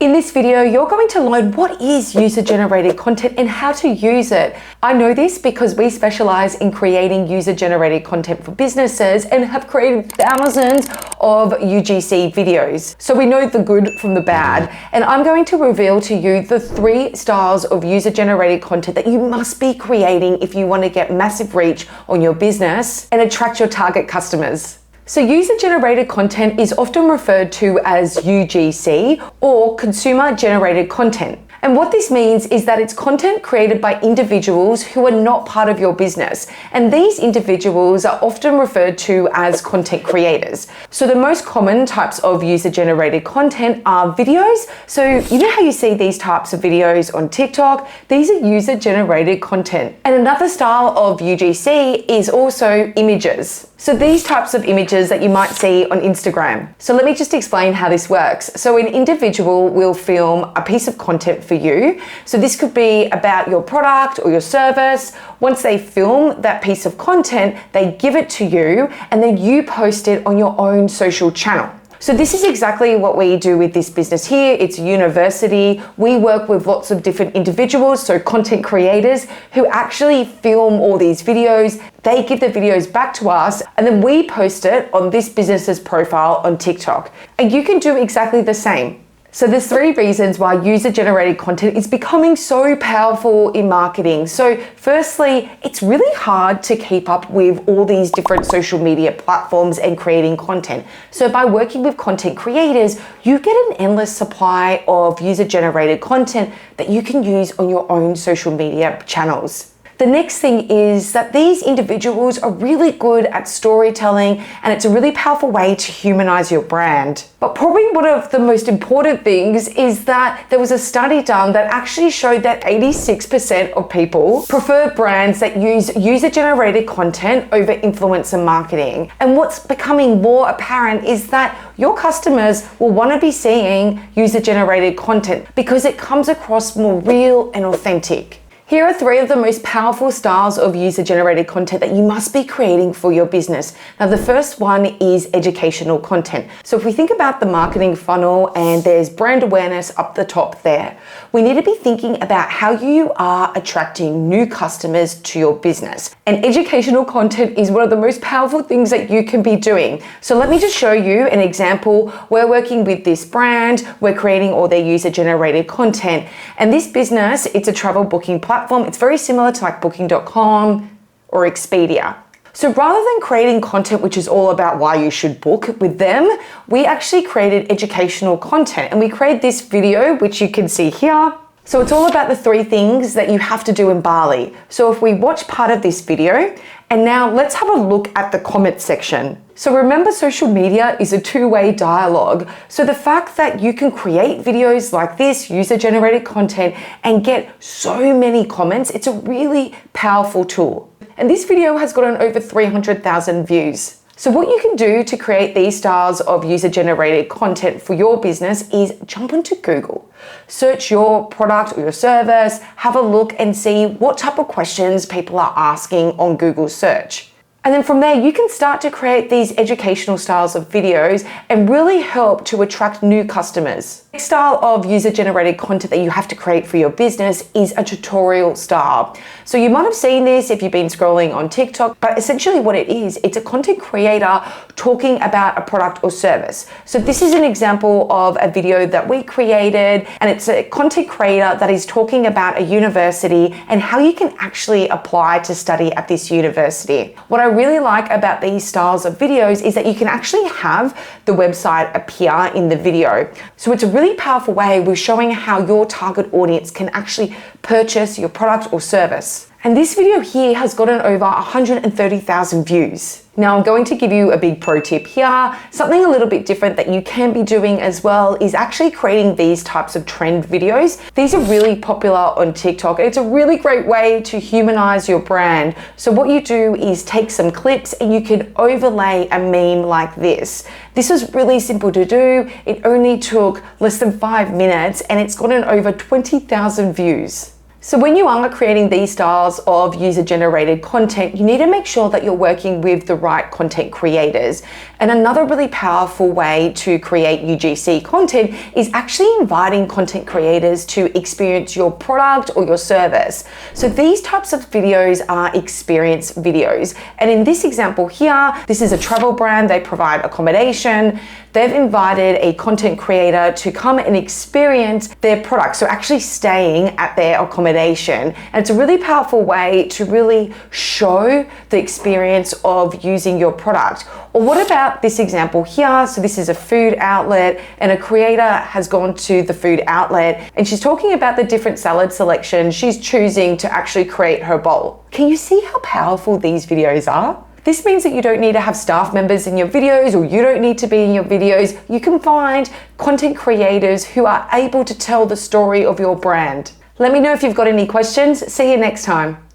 In this video, you're going to learn what is user-generated content and how to use it. I know this because we specialize in creating user-generated content for businesses and have created thousands of UGC videos. So we know the good from the bad. And I'm going to reveal to you the 3 styles of user-generated content that you must be creating if you want to get massive reach on your business and attract your target customers. So user-generated content is often referred to as UGC or consumer-generated content. And what this means is that it's content created by individuals who are not part of your business. And these individuals are often referred to as content creators. So the most common types of user-generated content are videos. So you know how you see these types of videos on TickTok? These are user-generated content. And another style of UGC is also images. So these types of images that you might see on Instagram. So let me just explain how this works. So an individual will film a piece of content for you. So this could be about your product or your service. Once they film that piece of content, they give it to you and then you post it on your own social channel. So this is exactly what we do with this business here. It's a university. We work with lots of different individuals, so content creators who actually film all these videos. They give the videos back to us and then we post it on this business's profile on TikTok. And you can do exactly the same. So there's 3 reasons why user-generated content is becoming so powerful in marketing. So firstly, it's really hard to keep up with all these different social media platforms and creating content. So by working with content creators, you get an endless supply of user-generated content that you can use on your own social media channels. The next thing is that these individuals are really good at storytelling and it's a really powerful way to humanize your brand. But probably one of the most important things is that there was a study done that actually showed that 86% of people prefer brands that use user-generated content over influencer marketing. And what's becoming more apparent is that your customers will want to be seeing user-generated content because it comes across more real and authentic. Here are 3 of the most powerful styles of user-generated content that you must be creating for your business. Now, the first one is educational content. So if we think about the marketing funnel and there's brand awareness up the top there, we need to be thinking about how you are attracting new customers to your business. And educational content is one of the most powerful things that you can be doing. So let me just show you an example. We're working with this brand. We're creating all their user-generated content. And this business, it's a travel booking platform. It's very similar to like booking.com or Expedia. So rather than creating content which is all about why you should book with them, we actually created educational content and we created this video which you can see here. So it's all about the 3 things that you have to do in Bali. So if we watch part of this video, and now let's have a look at the comment section. So remember, social media is a 2-way dialogue. So the fact that you can create videos like this, user-generated content, and get so many comments, it's a really powerful tool. And this video has gotten over 300,000 views. So what you can do to create these styles of user-generated content for your business is jump into Google, search your product or your service, have a look and see what type of questions people are asking on Google search. And then from there, you can start to create these educational styles of videos and really help to attract new customers. The next style of user-generated content that you have to create for your business is a tutorial style. So you might have seen this if you've been scrolling on TikTok, but essentially what it is, it's a content creator talking about a product or service. So this is an example of a video that we created, and it's a content creator that is talking about a university and how you can actually apply to study at this university. What I really like about these styles of videos is that you can actually have the website appear in the video. So it's a really powerful way of showing how your target audience can actually purchase your product or service. And this video here has gotten over 130,000 views. Now I'm going to give you a big pro tip here. Something a little bit different that you can be doing as well is actually creating these types of trend videos. These are really popular on TikTok. It's a really great way to humanize your brand. So what you do is take some clips and you can overlay a meme like this. This is really simple to do. It only took less than 5 minutes and it's gotten over 20,000 views. So when you are creating these styles of user-generated content, you need to make sure that you're working with the right content creators. And another really powerful way to create UGC content is actually inviting content creators to experience your product or your service. So these types of videos are experience videos. And in this example here, this is a travel brand. They provide accommodation. They've invited a content creator to come and experience their product. So actually staying at their accommodation. And it's a really powerful way to really show the experience of using your product. Or what about this example here? So this is a food outlet and a creator has gone to the food outlet and she's talking about the different salad selections she's choosing to actually create her bowl. Can you see how powerful these videos are? This means that you don't need to have staff members in your videos or you don't need to be in your videos. You can find content creators who are able to tell the story of your brand. Let me know if you've got any questions. See you next time.